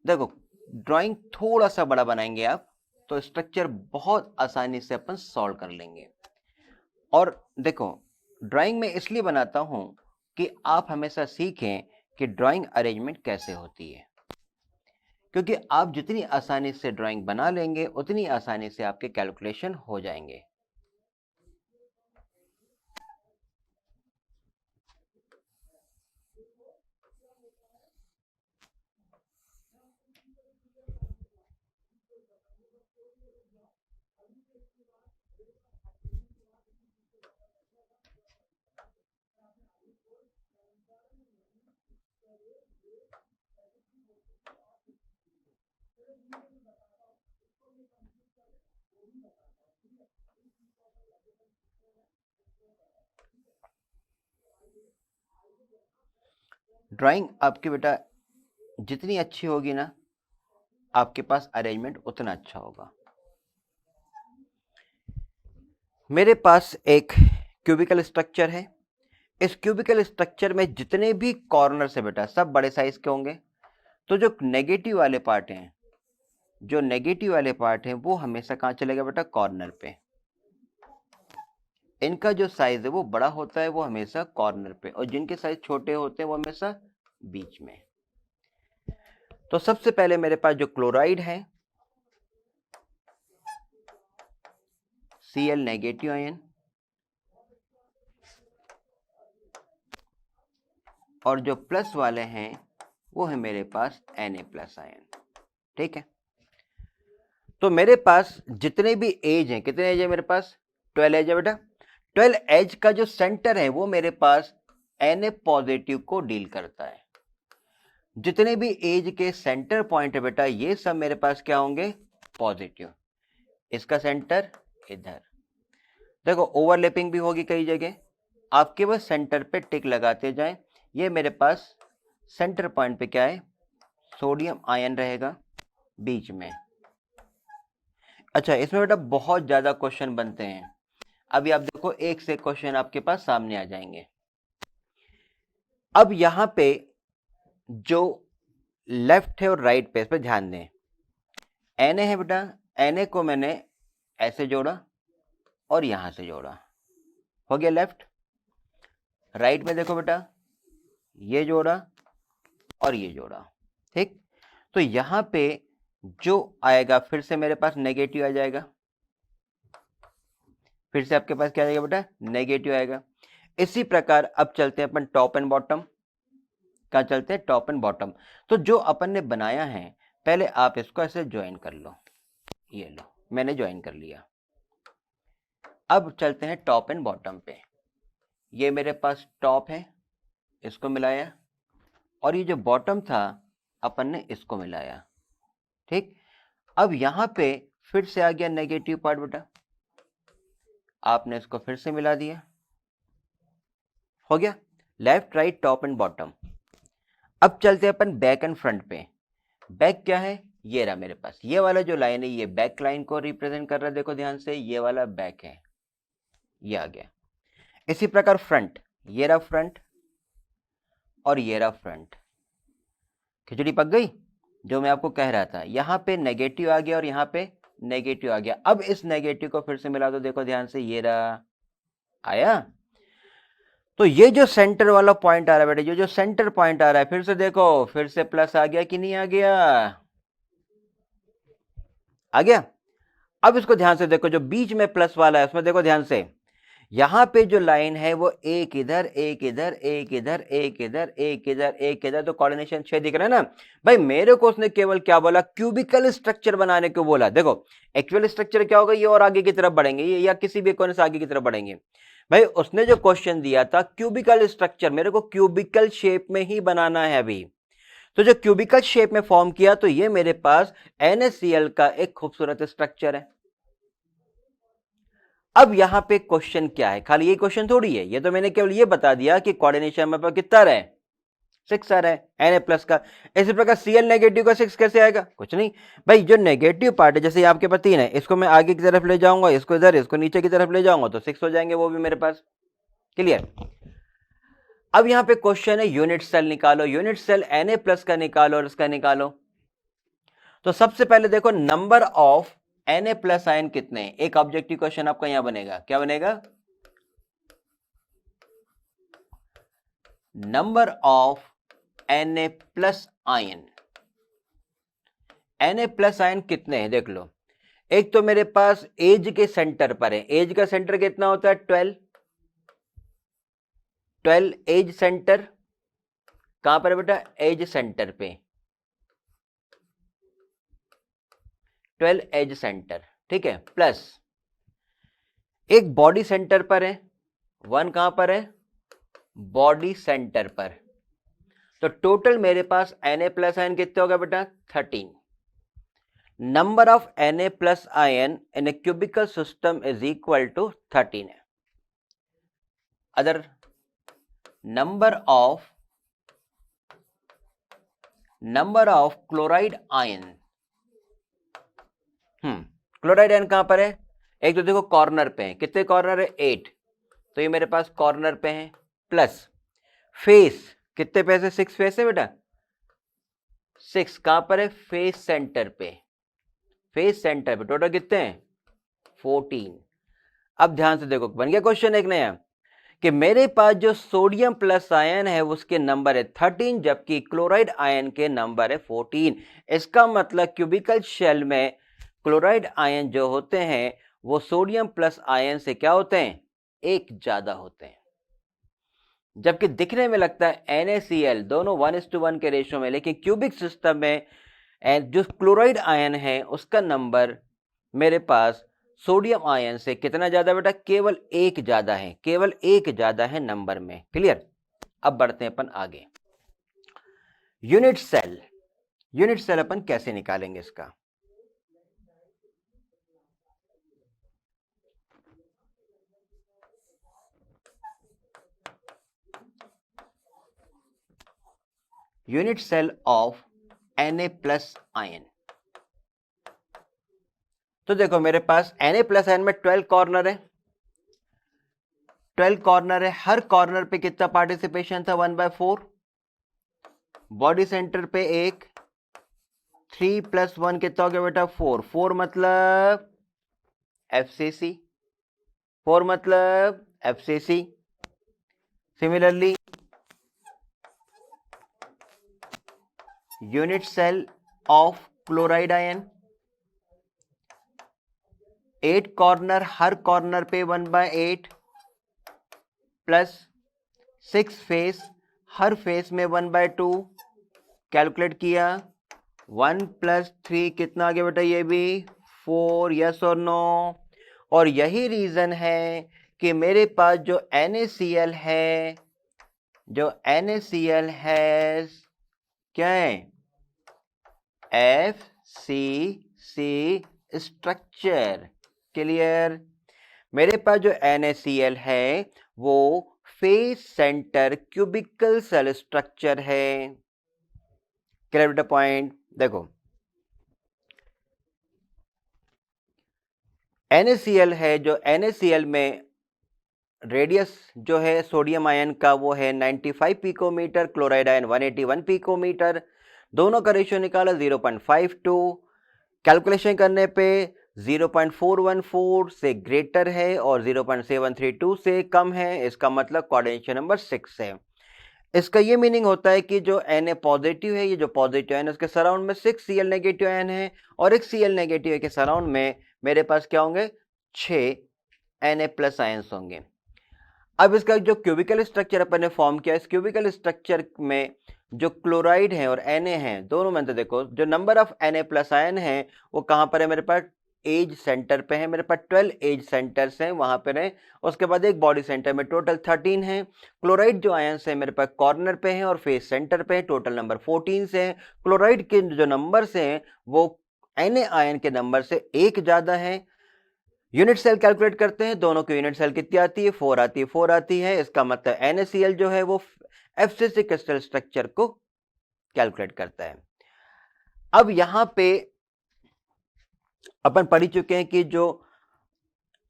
देखो ड्राइंग थोड़ा सा बड़ा बनाएंगे आप तो स्ट्रक्चर बहुत आसानी से अपन सॉल्व कर लेंगे। और देखो ड्राइंग में इसलिए बनाता हूं कि आप हमेशा सीखें कि ड्राइंग अरेंजमेंट कैसे होती है, क्योंकि आप जितनी आसानी से ड्राइंग बना लेंगे उतनी आसानी से आपके कैलकुलेशन हो जाएंगे। ड्राइंग आपकी बेटा जितनी अच्छी होगी ना, आपके पास अरेंजमेंट उतना अच्छा होगा। मेरे पास एक क्यूबिकल स्ट्रक्चर है। इस क्यूबिकल स्ट्रक्चर में जितने भी कॉर्नर्स है बेटा सब बड़े साइज के होंगे। तो जो नेगेटिव वाले पार्ट हैं, जो नेगेटिव वाले पार्ट हैं वो हमेशा कहाँ चलेगा बेटा? कॉर्नर पे। इनका जो साइज है वो बड़ा होता है, वो हमेशा कॉर्नर पे, और जिनके साइज छोटे होते हैं वो हमेशा बीच में। तो सबसे पहले मेरे पास जो क्लोराइड है Cl नेगेटिव आयन, और जो प्लस वाले हैं वो है मेरे पास Na प्लस आयन, ठीक है। तो मेरे पास जितने भी एज हैं, कितने एज है मेरे पास? 12 एज है बेटा। 12 एज का जो सेंटर है वो मेरे पास Na पॉजिटिव को डील करता है। जितने भी एज के सेंटर पॉइंट है बेटा ये सब मेरे पास क्या होंगे? पॉजिटिव। इसका सेंटर इधर। देखो ओवरलैपिंग भी होगी कई जगह, आपके बस सेंटर पे टिक लगाते जाएं। ये मेरे पास सेंटर पॉइंट पे क्या है? सोडियम आयन रहेगा बीच में। अच्छा, इसमें बेटा बहुत ज्यादा क्वेश्चन बनते हैं। अभी आप देखो एक से क्वेश्चन आपके पास सामने आ जाएंगे। अब यहां पे जो लेफ्ट है और राइट पे, इस पर ध्यान दें। Na है बेटा, Na को मैंने ऐसे जोड़ा और यहां से जोड़ा, हो गया लेफ्ट। राइट में देखो बेटा, ये जोड़ा और ये जोड़ा, ठीक। तो यहां पे जो आएगा फिर से मेरे पास नेगेटिव आ जाएगा। फिर से आपके पास क्या आएगा बेटा, नेगेटिव आएगा। इसी प्रकार अब चलते हैं अपन टॉप एंड बॉटम, क्या चलते हैं, टॉप एंड बॉटम। तो जो अपन ने बनाया है पहले आप इसको ऐसे ज्वाइन कर लो, ये लो मैंने ज्वाइन कर लिया। अब चलते हैं टॉप एंड बॉटम पे। ये मेरे पास टॉप है, इसको मिलाया, और ये जो बॉटम था अपन ने इसको मिलाया, ठीक। अब यहां पे फिर से आ गया नेगेटिव पार्ट बेटा, आपने इसको फिर से मिला दिया, हो गया left right top and bottom. अब चलते हैं अपन बैक एंड फ्रंट पे। बैक क्या है, ये रहा मेरे पास, ये वाला जो लाइन है ये बैक लाइन को रिप्रेजेंट कर रहा है, देखो ध्यान से, ये वाला बैक है, ये आ गया। इसी प्रकार फ्रंट, ये रहा फ्रंट और ये रहा फ्रंट। खिचड़ी पक गई, जो मैं आपको कह रहा था, यहां पे नेगेटिव आ गया और यहां पे नेगेटिव आ गया। अब इस नेगेटिव को फिर से मिला दो, देखो ध्यान से, ये रहा, आया। तो ये जो सेंटर वाला पॉइंट आ रहा है बेटे, ये जो सेंटर पॉइंट आ रहा है, फिर से देखो, फिर से प्लस आ गया कि नहीं आ गया, आ गया। अब इसको ध्यान से देखो, जो बीच में प्लस वाला है उसमें देखो ध्यान से, यहां पे जो लाइन है वो एक इधर एक इधर एक इधर एक इधर एक इधर एक इधर, तो कोऑर्डिनेशन 6 दिख रहा है ना भाई। मेरे को उसने केवल क्या बोला, क्यूबिकल स्ट्रक्चर बनाने को बोला। देखो एक्चुअल स्ट्रक्चर क्या होगा, ये और आगे की तरफ बढ़ेंगे, ये या किसी भी कोने से आगे की तरफ बढ़ेंगे। भाई उसने जो क्वेश्चन दिया था क्यूबिकल स्ट्रक्चर, मेरे को क्यूबिकल शेप में ही बनाना है अभी। तो जो क्यूबिकल शेप में फॉर्म किया, तो ये मेरे पास NaCl का एक खूबसूरत स्ट्रक्चर है। अब यहां पे क्वेश्चन क्या है, खाली ये क्वेश्चन थोड़ी है, ये तो मैंने केवल ये बता दिया कि कोऑर्डिनेशन में कितना रहे, 6 आ रहा है Na प्लस का। इसी प्रकार Cl नेगेटिव का 6 कैसे आएगा, कुछ नहीं भाई, जो नेगेटिव पार्ट है, जैसे आपके पास 3 है, इसको मैं आगे की तरफ ले जाऊंगा, इसको इधर, इसको नीचे की तरफ ले जाऊंगा, तो 6 हो जाएंगे वो भी मेरे पास, क्लियर। अब यहां पे क्वेश्चन है यूनिट सेल निकालो, यूनिट सेल Na प्लस का निकालो और इसका निकालो। तो सबसे पहले देखो number of Na plus ion कितने हैं, एक ऑब्जेक्टिव क्वेश्चन आपका यहां बनेगा, क्या बनेगा, number of Na plus ion. Na plus ion कितने हैं देख लो। एक तो मेरे पास एज के सेंटर पर है, एज का सेंटर कितना होता है, 12 एज सेंटर, कहां पर है बेटा, एज सेंटर पे, 12 एज सेंटर, ठीक है, प्लस एक बॉडी सेंटर पर है, 1 कहां पर है, बॉडी सेंटर पर। तो टोटल मेरे पास Na प्लस आयन कितने होगा बेटा, 13। Number of Na plus ion in a cubical system is equal to 13 है। Other number of chloride ion, chloride ion कहां पर है, एक तो देखो कॉर्नर पे है, कितने कॉर्नर है, 8, तो ये मेरे पास कॉर्नर पे है, प्लस फेस, कितने पे से, 6 फेस है बेटा, 6 कहां पर है, फेस सेंटर पे, फेस सेंटर पे टोटल कितने हैं, 14। अब ध्यान से देखो, बन गया क्वेश्चन एक नया, कि मेरे पास जो सोडियम प्लस आयन है उसके नंबर है 13, जबकि क्लोराइड आयन के नंबर है 14। इसका मतलब क्यूबिकल शेल में क्लोराइड आयन जो होते हैं वो सोडियम प्लस आयन से क्या होते हैं, एक ज्यादा होते हैं। जबकि दिखने में लगता है NaCl दोनों 1:1 के रेशियो में, लेकिन क्यूबिक सिस्टम में जो क्लोराइड आयन है उसका नंबर मेरे पास सोडियम आयन से कितना ज्यादा बेटा, केवल एक ज्यादा है, केवल एक ज्यादा है नंबर में, क्लियर। अब बढ़ते हैं अपन आगे, यूनिट सेल अपन कैसे निकालेंगे इसका। Unit cell of Na plus ion, तो देखो मेरे पास Na प्लस आयन में 12 कॉर्नर है, 12 कॉर्नर है, हर कॉर्नर पे कितना पार्टिसिपेशन था, 1/4, बॉडी सेंटर पे एक, 3 + 1 कितना हो गया बेटा, 4, 4 मतलब FCC, 4 मतलब FCC। Similarly unit cell of chloride ion, 8 corner, हर कॉर्नर पे 1/8 प्लस 6 फेस, हर फेस में 1/2 कैलकुलेट किया। 1 + 3 कितना आ गया बेटा? ये भी 4, यस और नो। और यही रीजन है कि मेरे पास जो NaCl है, जो NaCl है क्या है? FCC structure. क्लियर? मेरे पास जो NaCl है वो face centre cubical cell structure है। क्लियर बेटा पॉइंट? देखो NaCl है, जो NaCl में रेडियस जो है सोडियम आयन का वो है 95 पिकोमीटर, क्लोराइड आयन 181 पिकोमीटर। दोनों का रेशियो निकाला 0.52। कैलकुलेशन करने पे 0.414 से ग्रेटर है और 0.732 से कम है। इसका मतलब कोऑर्डिनेशन नंबर 6 है। इसका ये मीनिंग होता है कि जो Na पॉजिटिव है, ये जो पॉजिटिव आयन उसके सराउंड में 6 Cl नेगेटिव आयन है, और एक Cl नेगेटिव के सराउंड में मेरे पास क्या होंगे? 6 Na+ आयंस होंगे। अब इसका जो क्यूबिकल स्ट्रक्चर अपन ने फॉर्म किया, इस क्यूबिकल स्ट्रक्चर में जो क्लोराइड है और Na है, दोनों में तो देखो जो नंबर ऑफ Na+ आयन है वो कहां पर है? मेरे पास एज सेंटर पे है। मेरे पास 12 एज सेंटर्स हैं, वहां पर है। उसके बाद एक बॉडी सेंटर में टोटल 13 है। क्लोराइड जो आयंस है मेरे पास कॉर्नर पे है और फेस सेंटर पे है, टोटल नंबर 14 से है। क्लोराइड के जो नंबर से हैं वो Na आयन के नंबर से एक ज्यादा है। यूनिट सेल कैलकुलेट करते हैं, दोनों की यूनिट सेल कितनी आती है? 4 आती है, 4 आती है। इसका मतलब NaCl जो है वो FCC क्रिस्टल स्ट्रक्चर को कैलकुलेट करता है। अब यहां पे अपन पढ़ चुके हैं कि जो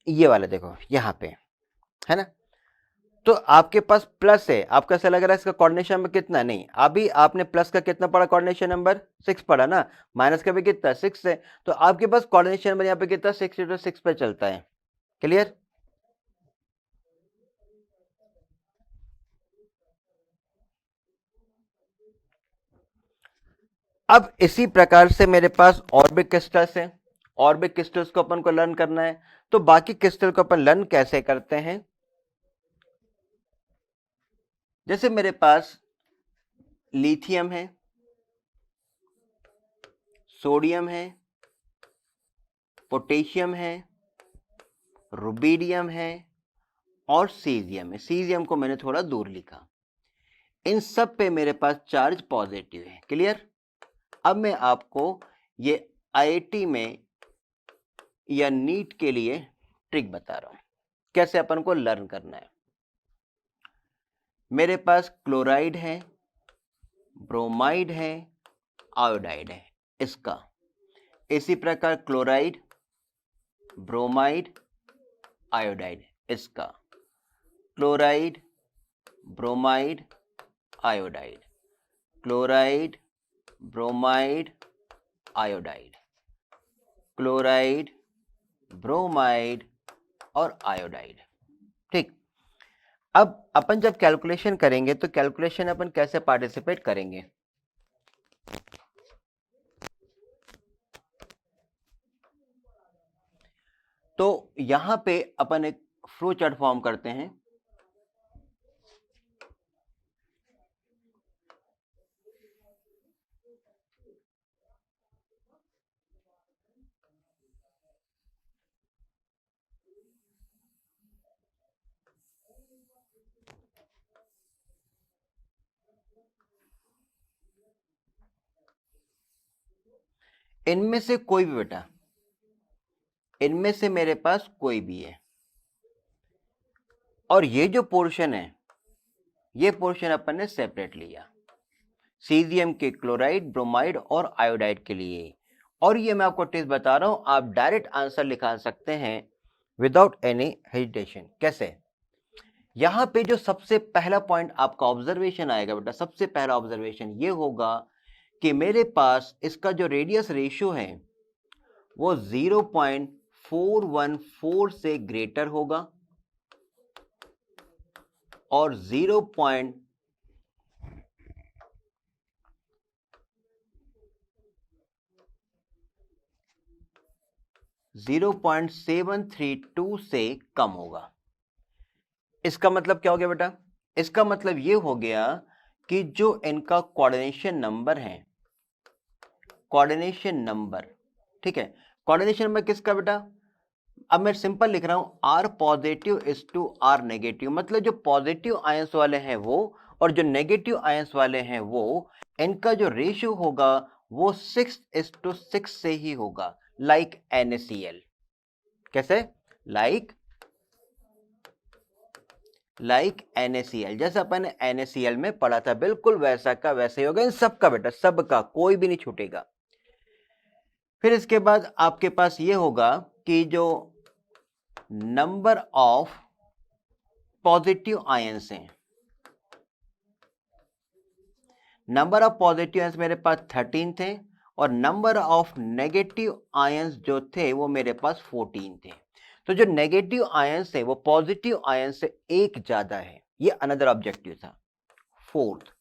ये वाला देखो यहां पे है ना, तो आपके पास प्लस है। आपका ऐसा लग रहा है इसका कोऑर्डिनेशन नंबर कितना? नहीं, अभी आपने प्लस का कितना पढ़ा? कोऑर्डिनेशन नंबर 6 पढ़ा ना। माइनस का भी कितना? 6 है। तो आपके पास कोऑर्डिनेशन नंबर यहाँ पे कितना? 6 पे चलता है। क्लियर? अब इसी प्रकार से मेरे पास और भी क्रिस्टल्स हैं। और भी क्रिस्टल्स को अपन को लर्न करना है। तो बाकी क्रिस्टल को अपन लर्न कैसे करते हैं? जैसे मेरे पास लिथियम है, सोडियम है, पोटेशियम है, रुबिडियम है और सीजियम है। सीजियम को मैंने थोड़ा दूर लिखा। इन सब पे मेरे पास चार्ज पॉजिटिव है। क्लियर? अब मैं आपको ये IIT में या नीट के लिए ट्रिक बता रहा हूं, कैसे अपन को लर्न करना है। मेरे पास क्लोराइड है, ब्रोमाइड है, आयोडाइड है इसका। इसी प्रकार क्लोराइड, ब्रोमाइड, आयोडाइड इसका। Chloride, bromide, iodide, chloride, bromide, iodide, chloride, bromide और आयोडाइड। ठीक। अब अपन जब कैलकुलेशन करेंगे तो कैलकुलेशन अपन कैसे पार्टिसिपेट करेंगे? तो यहां पे अपन एक फ्लो चार्ट फॉर्म करते हैं। इनमें से कोई भी बेटा, इनमें से मेरे पास कोई भी है, और ये जो पोर्शन है ये पोर्शन अपन ने सेपरेट लिया सीजियम के क्लोराइड, ब्रोमाइड और आयोडाइड के लिए। और ये मैं आपको टिप्स बता रहा हूं, आप डायरेक्ट आंसर लिखा सकते हैं विदाउट एनी हेजिटेशन। कैसे? यहां पे जो सबसे पहला पॉइंट आपका ऑब्जर्वेशन आएगा बेटा, सबसे पहला ऑब्जर्वेशन ये होगा कि मेरे पास इसका जो रेडियस रेशियो है वो 0.414 से ग्रेटर होगा और 0.414 0.732 से कम होगा। इसका मतलब क्या हो गया बेटा? इसका मतलब ये हो गया कि जो इनका कोऑर्डिनेशन नंबर है, कोऑर्डिनेशन नंबर, ठीक है, कोऑर्डिनेशन नंबर किसका बेटा? अब मैं सिंपल लिख रहा हूं, R positive is to R negative, मतलब जो पॉजिटिव आयंस वाले हैं वो और जो नेगेटिव आयंस वाले हैं वो, इनका जो रेशियो होगा वो 6:6 से ही होगा, लाइक NaCl। कैसे? लाइक NaCl, जैसे अपन ने NaCl में पढ़ा था, बिल्कुल वैसा का वैसे ही होगा इन सबका बेटा, सबका, कोई भी नहीं छूटेगा। फिर इसके बाद आपके पास ये होगा कि जो नंबर ऑफ पॉजिटिव आयंस हैं, नंबर ऑफ पॉजिटिव आयंस मेरे पास 13 थे और नंबर ऑफ नेगेटिव आयंस जो थे वो मेरे पास 14 थे। तो जो नेगेटिव आयंस है वो पॉजिटिव आयंस से एक ज्यादा है, ये अनदर ऑब्जेक्टिव था। फोर्थ,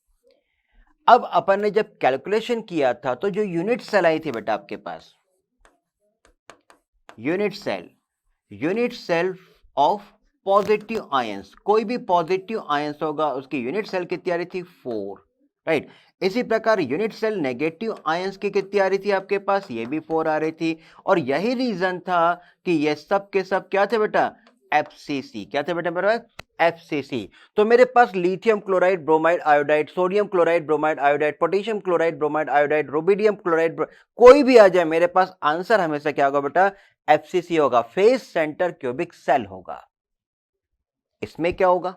अब अपन ने जब कैलकुलेशन किया था तो जो यूनिट सेल आई थी बेटा आपके पास, unit cell of positive ions, कोई भी पॉजिटिव आयंस होगा उसकी यूनिट सेल कितनी आ रही थी? 4, राइट। इसी प्रकार यूनिट सेल नेगेटिव आयंस की कितनी आ रही थी आपके पास? ये भी 4 आ रही थी। और यही रीजन था कि ये सब के सब क्या थे बेटा? FCC। क्या थे बेटा मेरे पास? FCC। तो मेरे पास lithium chloride bromide iodide, sodium chloride bromide iodide, potassium chloride bromide iodide, rubidium chloride, कोई भी आ जाए मेरे पास, आंसर हमेशा क्या होगा बेटा? FCC होगा, फेस सेंटर क्यूबिक सेल होगा। इसमें क्या होगा?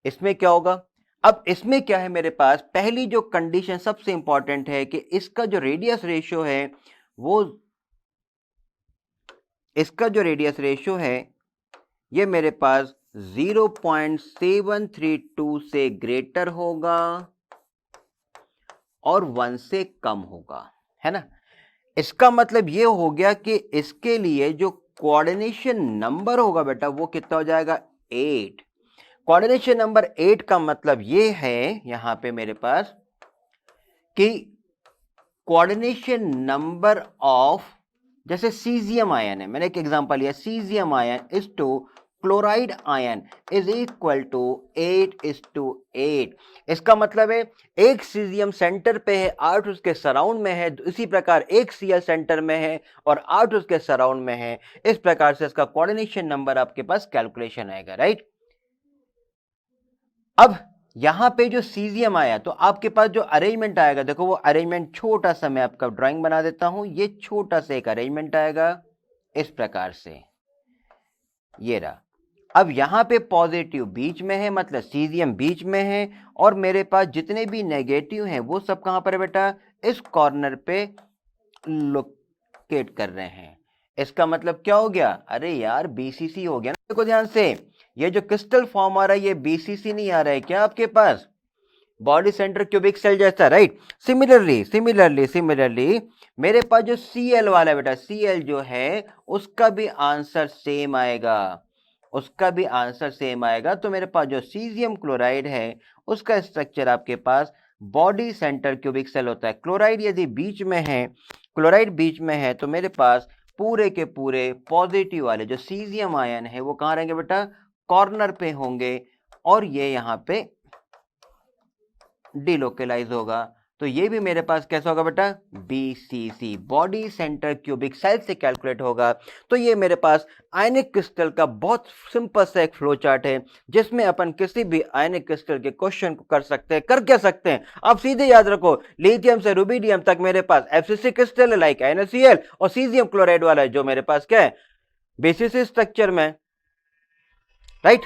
इसमें क्या होगा? अब इसमें क्या है मेरे पास? पहली जो कंडीशन सबसे इंपॉर्टेंट है कि इसका जो रेडियस रेशियो है वो, इसका जो रेडियस रेशियो है ये मेरे पास 0.732 से ग्रेटर होगा और 1 से कम होगा, है ना। इसका मतलब ये हो गया कि इसके लिए जो कोऑर्डिनेशन नंबर होगा बेटा वो कितना हो जाएगा? 8। कोऑर्डिनेशन नंबर 8 का मतलब ये है यहां पे मेरे पास कि कोऑर्डिनेशन नंबर ऑफ, जैसे सीजियम आयन है, मैंने एक एग्जांपल लिया, caesium ion is to chloride ion is equal to 8:8। इसका मतलब है एक सीजियम सेंटर पे है, 8 उसके सराउंड में है, इसी प्रकार एक Cl सेंटर में है और 8 उसके सराउंड में है। इस प्रकार से इसका कोऑर्डिनेशन नंबर आपके पास कैलकुलेशन आएगा, राइट। अब यहां पे जो सीजियम आया तो आपके पास जो अरेंजमेंट आएगा, देखो वो अरेंजमेंट छोटा सा मैं आपका ड्राइंग बना देता हूं, ये छोटा सा एक अरेंजमेंट आएगा इस प्रकार से, ये रहा। अब यहां पे पॉजिटिव बीच में है, मतलब सीजियम बीच में है, और मेरे पास जितने भी नेगेटिव हैं वो सब कहां पर है बेटा? इस कॉर्नर पे लोकेट कर रहे हैं। इसका मतलब क्या हो गया? अरे यार BCC हो गया ना। देखो ध्यान से, ये जो क्रिस्टल फॉर्म आ रहा है ये BCC नहीं आ रहा है क्या आपके पास? बॉडी सेंटर क्यूबिक सेल जैसा, राइट। सिमिलरली मेरे पास जो Cl वाला है बेटा, Cl जो है उसका भी आंसर सेम आएगा, उसका भी आंसर सेम आएगा। तो मेरे पास जो सीजियम क्लोराइड है उसका स्ट्रक्चर आपके पास बॉडी सेंटर क्यूबिक सेल होता है। क्लोराइड यदि बीच में है, क्लोराइड बीच में है तो मेरे पास पूरे के पूरे पॉजिटिव वाले जो सीजियम आयन है वो कहां रहेंगे बेटा? कॉर्नर पे होंगे, और ये यहां पे डिलोकलाइज होगा। तो ये भी मेरे पास कैसा होगा बेटा? BCC, body centre cubic cell से कैलकुलेट होगा। तो ये मेरे पास आयनिक क्रिस्टल का बहुत सिंपल सा एक फ्लो चार्ट है जिसमें अपन किसी भी आयनिक क्रिस्टल के क्वेश्चन को कर सकते हैं। कर क्या सकते हैं? आप सीधे याद रखो, लिथियम से रुबिडियम तक मेरे पास FCC क्रिस्टल है लाइक NaCl, और सीजियम क्लोराइड वाला है जो मेरे पास क्या है? BCC स्ट्रक्चर में, राइट।